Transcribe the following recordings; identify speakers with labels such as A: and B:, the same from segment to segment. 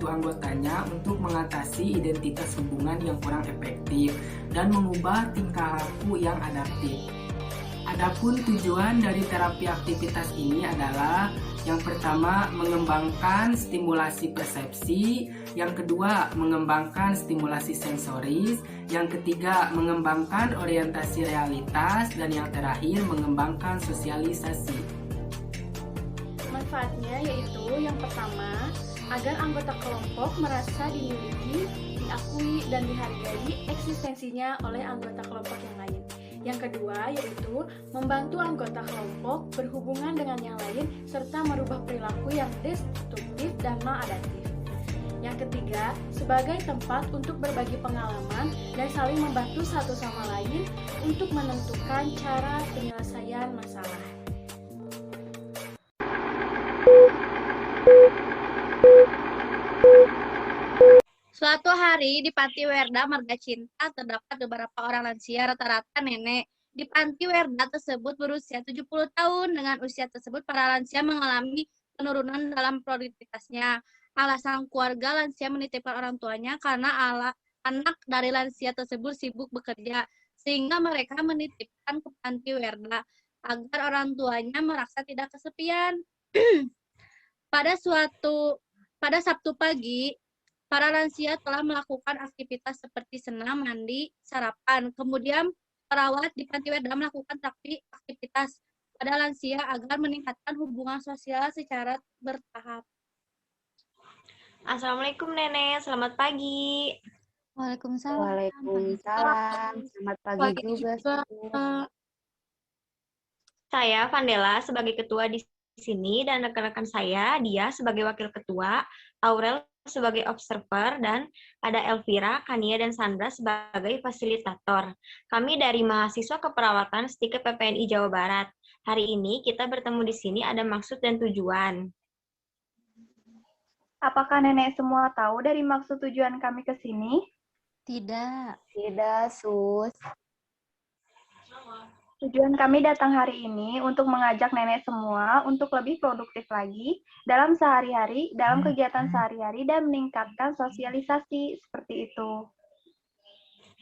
A: anggotanya untuk mengatasi identitas hubungan yang kurang efektif dan mengubah tingkah laku yang adaptif. Adapun tujuan dari terapi aktivitas ini adalah yang pertama mengembangkan stimulasi persepsi, yang kedua mengembangkan stimulasi sensoris, yang ketiga mengembangkan orientasi realitas, dan yang terakhir mengembangkan sosialisasi.
B: Manfaatnya yaitu yang pertama, agar anggota kelompok merasa dimiliki, diakui, dan dihargai eksistensinya oleh anggota kelompok yang lain. Yang kedua yaitu membantu anggota kelompok berhubungan dengan yang lain serta merubah perilaku yang destruktif dan maladaptif. Yang ketiga, sebagai tempat untuk berbagi pengalaman dan saling membantu satu sama lain untuk menentukan cara penyelesaian masalah.
C: Suatu hari di Panti Werda Marga Cinta terdapat beberapa orang lansia rata-rata nenek. Di Panti Werda tersebut berusia 70 tahun. Dengan usia tersebut para lansia mengalami penurunan dalam produktivitasnya. Alasan keluarga lansia menitipkan orang tuanya karena anak dari lansia tersebut sibuk bekerja, sehingga mereka menitipkan ke Panti Werda agar orang tuanya merasa tidak kesepian. Pada Sabtu pagi, para lansia telah melakukan aktivitas seperti senam, mandi, sarapan. Kemudian perawat di Panti Werda melakukan aktivitas pada lansia agar meningkatkan hubungan sosial secara bertahap.
D: Assalamualaikum Nenek, selamat pagi.
E: Waalaikumsalam.
F: Waalaikumsalam. Selamat pagi juga.
D: Saya Vandela sebagai ketua di sini dan rekan-rekan saya, dia sebagai wakil ketua, Aurel sebagai observer, dan ada Elvira, Kania, dan Sandra sebagai fasilitator. Kami dari mahasiswa keperawatan STIKE PPNI Jawa Barat. Hari ini kita bertemu di sini ada maksud dan tujuan.
G: Apakah nenek semua tahu dari maksud tujuan kami ke sini?
E: Tidak.
F: Tidak, Sus.
G: Tujuan kami datang hari ini untuk mengajak nenek semua untuk lebih produktif lagi dalam sehari-hari, dalam kegiatan sehari-hari, dan meningkatkan sosialisasi seperti itu.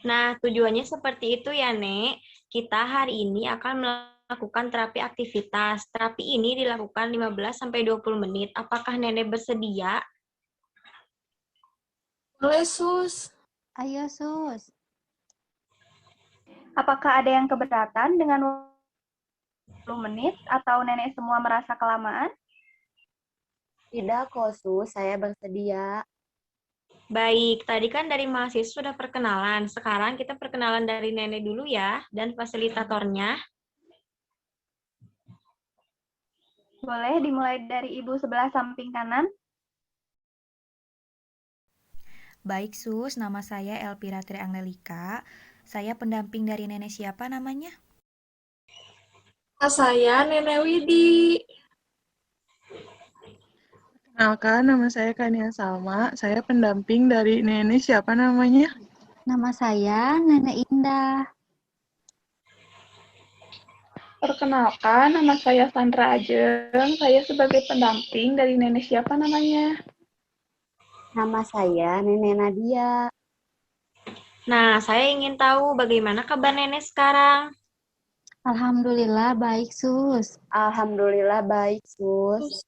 D: Nah, tujuannya seperti itu ya, Nek. Kita hari ini akan melakukan terapi aktivitas. Terapi ini dilakukan 15-20 menit. Apakah Nenek bersedia?
H: Boleh, Sus.
E: Ayo, Sus.
G: Apakah ada yang keberatan dengan 20 menit atau nenek semua merasa kelamaan?
F: Tidak kok, Sus. Saya bersedia.
D: Baik, tadi kan dari mahasiswa sudah perkenalan. Sekarang kita perkenalan dari Nenek dulu ya, dan fasilitatornya.
G: Boleh dimulai dari ibu sebelah samping kanan.
I: Baik, Sus. Nama saya Elvira Triangelika. Saya pendamping dari nenek siapa namanya?
H: Saya Nenek Widi.
J: Perkenalkan, nama saya Kania Salma. Saya pendamping dari nenek siapa namanya?
E: Nama saya Nenek Indah.
K: Perkenalkan, nama saya Sandra Ajeng. Saya sebagai pendamping dari nenek siapa namanya?
F: Nama saya Nenek Nadia.
D: Nah, saya ingin tahu bagaimana kabar Nenek sekarang.
E: Alhamdulillah baik, Sus.
F: Alhamdulillah baik, Sus.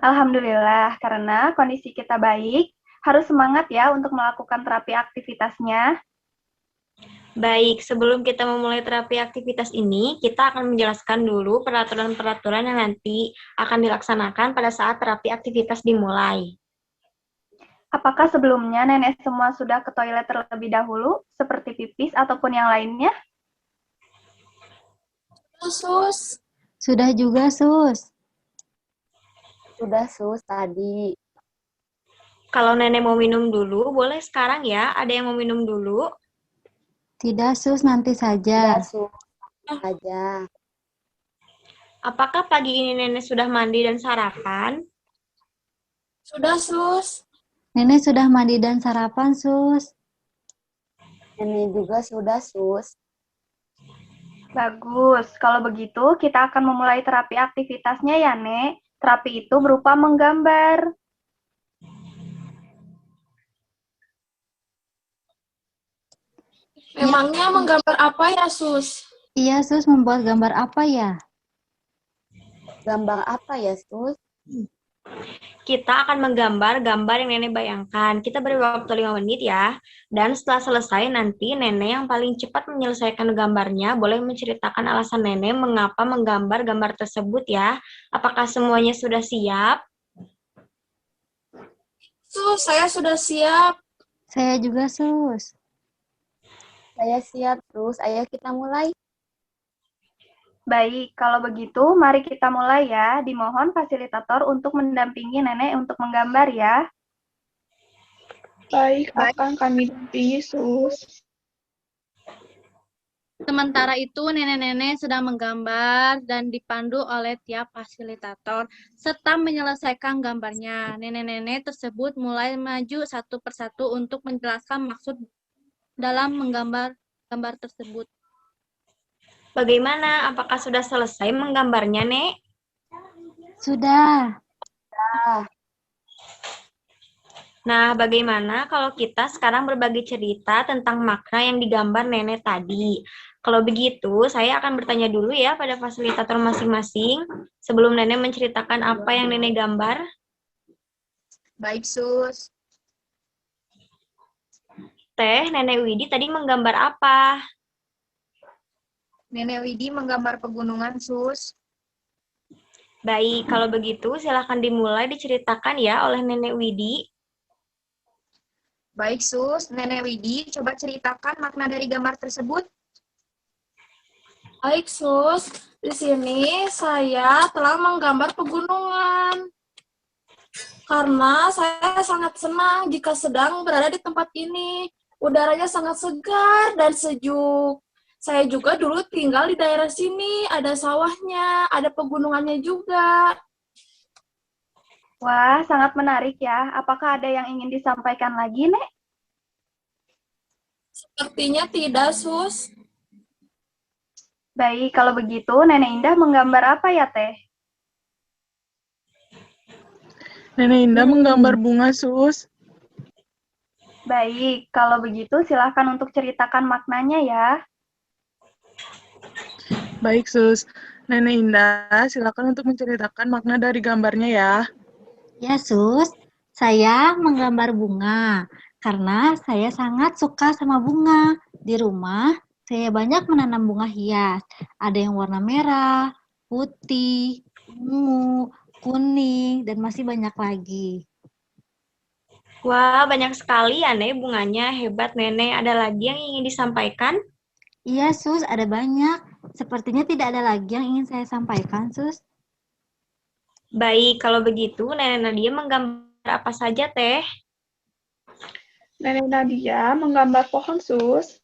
G: Alhamdulillah, karena kondisi kita baik, harus semangat ya untuk melakukan terapi aktivitasnya.
D: Baik, sebelum kita memulai terapi aktivitas ini, kita akan menjelaskan dulu peraturan-peraturan yang nanti akan dilaksanakan pada saat terapi aktivitas dimulai.
G: Apakah sebelumnya nenek semua sudah ke toilet terlebih dahulu, seperti pipis ataupun yang lainnya?
H: Sus.
E: Sudah juga, Sus.
F: Sudah, Sus, tadi.
D: Kalau Nenek mau minum dulu, boleh sekarang ya? Ada yang mau minum dulu?
E: Tidak, Sus, nanti saja.
F: Tidak, Sus. Saja.
D: Apakah pagi ini Nenek sudah mandi dan sarapan?
H: Sudah, Sus.
E: Nenek sudah mandi dan sarapan, Sus.
F: Nenek juga sudah, Sus.
G: Bagus, kalau begitu kita akan memulai terapi aktivitasnya ya, Nek. Terapi itu berupa menggambar.
H: Memangnya menggambar apa ya, Sus?
E: Iya, Sus, membuat gambar apa ya?
F: Gambar apa ya, Sus?
D: Kita akan menggambar gambar yang Nenek bayangkan. Kita beri waktu 5 menit ya. Dan setelah selesai nanti Nenek yang paling cepat menyelesaikan gambarnya boleh menceritakan alasan Nenek mengapa menggambar gambar tersebut ya. Apakah semuanya sudah siap?
H: Sus, saya sudah siap.
E: Saya juga, Sus.
F: Saya siap, Sus. Ayo kita mulai.
G: Baik, kalau begitu mari kita mulai ya. Dimohon fasilitator untuk mendampingi Nenek untuk menggambar ya.
K: Baik, akan kami dampingi, Sus.
C: Sementara itu, nenek-nenek sedang menggambar dan dipandu oleh tiap fasilitator serta menyelesaikan gambarnya. Nenek-nenek tersebut mulai maju satu persatu untuk menjelaskan maksud dalam menggambar gambar tersebut.
D: Bagaimana? Apakah sudah selesai menggambarnya, Nek?
E: Sudah.
D: Nah, bagaimana kalau kita sekarang berbagi cerita tentang makna yang digambar Nenek tadi? Kalau begitu, saya akan bertanya dulu ya pada fasilitator masing-masing sebelum Nenek menceritakan apa yang Nenek gambar.
H: Baik, Sus.
D: Teh, Nenek Widi tadi menggambar apa?
H: Nenek Widi menggambar pegunungan, Sus.
D: Baik, kalau begitu silakan dimulai diceritakan ya oleh Nenek Widi.
H: Baik, Sus. Nenek Widi, coba ceritakan makna dari gambar tersebut. Baik, Sus. Di sini saya telah menggambar pegunungan. Karena saya sangat senang jika sedang berada di tempat ini. Udaranya sangat segar dan sejuk. Saya juga dulu tinggal di daerah sini, ada sawahnya, ada pegunungannya juga.
G: Wah, sangat menarik ya. Apakah ada yang ingin disampaikan lagi, Nek?
H: Sepertinya tidak, Sus.
G: Baik, kalau begitu Nenek Indah menggambar apa ya, Teh?
J: Nenek Indah menggambar bunga, Sus.
G: Baik, kalau begitu silahkan untuk ceritakan maknanya ya.
J: Baik, Sus. Nenek Indah, silakan untuk menceritakan makna dari gambarnya ya.
E: Ya, Sus. Saya menggambar bunga karena saya sangat suka sama bunga. Di rumah, saya banyak menanam bunga hias. Ada yang warna merah, putih, ungu, kuning, dan masih banyak lagi.
D: Wah, banyak sekali ya, Nek, bunganya. Hebat, Nenek. Ada lagi yang ingin disampaikan?
E: Iya, Sus, ada banyak. Sepertinya tidak ada lagi yang ingin saya sampaikan, Sus.
D: Baik, kalau begitu Nenek Nadia menggambar apa saja, Teh?
K: Nenek Nadia menggambar pohon, Sus.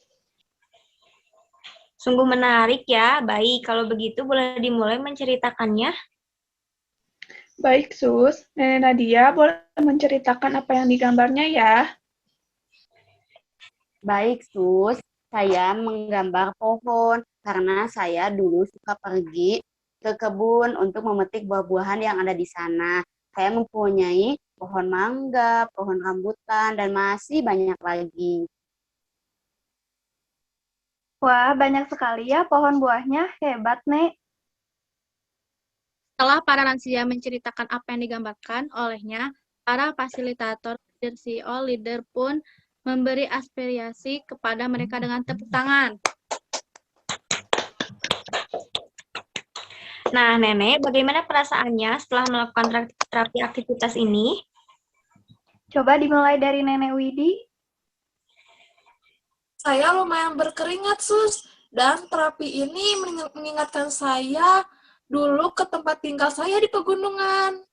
D: Sungguh menarik ya. Baik, kalau begitu boleh dimulai menceritakannya.
K: Baik, Sus. Nenek Nadia boleh menceritakan apa yang digambarnya ya.
F: Baik, Sus. Saya menggambar pohon karena saya dulu suka pergi ke kebun untuk memetik buah-buahan yang ada di sana. Saya mempunyai pohon mangga, pohon rambutan, dan masih banyak lagi.
G: Wah, banyak sekali ya pohon buahnya. Hebat, Nek.
C: Setelah para lansia menceritakan apa yang digambarkan olehnya, para fasilitator dan CEO leader pun memberi aspirasi kepada mereka dengan tepuk tangan.
D: Nah, Nenek, bagaimana perasaannya setelah melakukan terapi aktivitas ini?
G: Coba dimulai dari Nenek Widi.
H: Saya lumayan berkeringat, Sus. Dan terapi ini mengingatkan saya dulu ke tempat tinggal saya di pegunungan.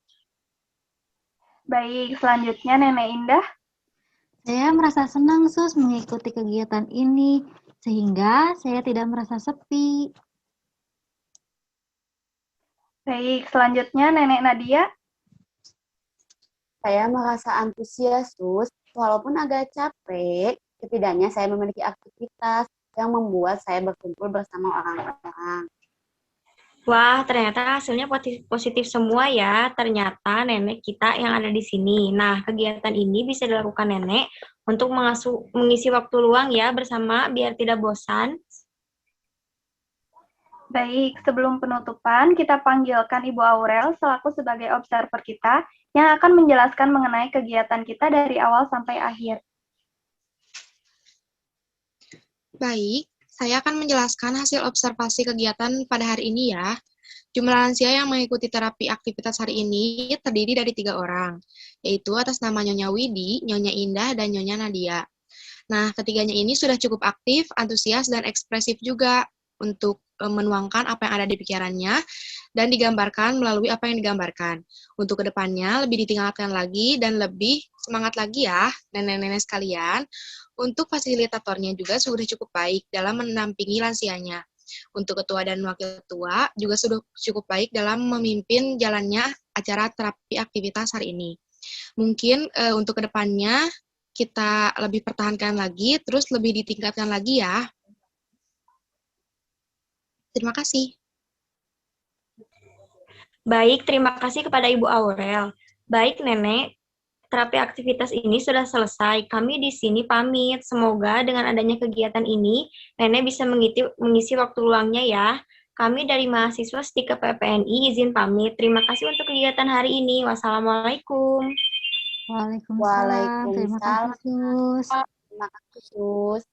G: Baik, selanjutnya Nenek Indah.
E: Saya merasa senang, Sus, mengikuti kegiatan ini, sehingga saya tidak merasa sepi.
G: Baik, selanjutnya Nenek Nadia.
F: Saya merasa antusias, Sus. Walaupun agak capek, setidaknya saya memiliki aktivitas yang membuat saya berkumpul bersama orang-orang.
D: Wah, ternyata hasilnya positif semua ya. Ternyata nenek kita yang ada di sini. Nah, kegiatan ini bisa dilakukan nenek untuk mengisi waktu luang ya bersama biar tidak bosan.
G: Baik, sebelum penutupan, kita panggilkan Ibu Aurel selaku sebagai observer kita yang akan menjelaskan mengenai kegiatan kita dari awal sampai akhir.
L: Baik, saya akan menjelaskan hasil observasi kegiatan pada hari ini ya. Jumlah lansia yang mengikuti terapi aktivitas hari ini terdiri dari 3 orang, yaitu atas nama Nyonya Widi, Nyonya Indah, dan Nyonya Nadia. Nah, ketiganya ini sudah cukup aktif, antusias, dan ekspresif juga untuk menuangkan apa yang ada di pikirannya dan digambarkan melalui apa yang digambarkan. Untuk kedepannya lebih ditingkatkan lagi dan lebih semangat lagi ya, nenek-nenek sekalian. Untuk fasilitatornya juga sudah cukup baik dalam mendampingi lansianya. Untuk ketua dan wakil ketua juga sudah cukup baik dalam memimpin jalannya acara terapi aktivitas hari ini. Mungkin untuk kedepannya kita lebih pertahankan lagi, terus lebih ditingkatkan lagi ya. Terima kasih.
D: Baik, terima kasih kepada Ibu Aurel. Baik, Nenek, terapi aktivitas ini sudah selesai. Kami di sini pamit. Semoga dengan adanya kegiatan ini, Nenek bisa mengisi waktu luangnya ya. Kami dari mahasiswa STIKA PPNI izin pamit. Terima kasih untuk kegiatan hari ini. Wassalamualaikum.
E: Waalaikumsalam. Terima kasih, Sus.
F: Terima kasih, Sus.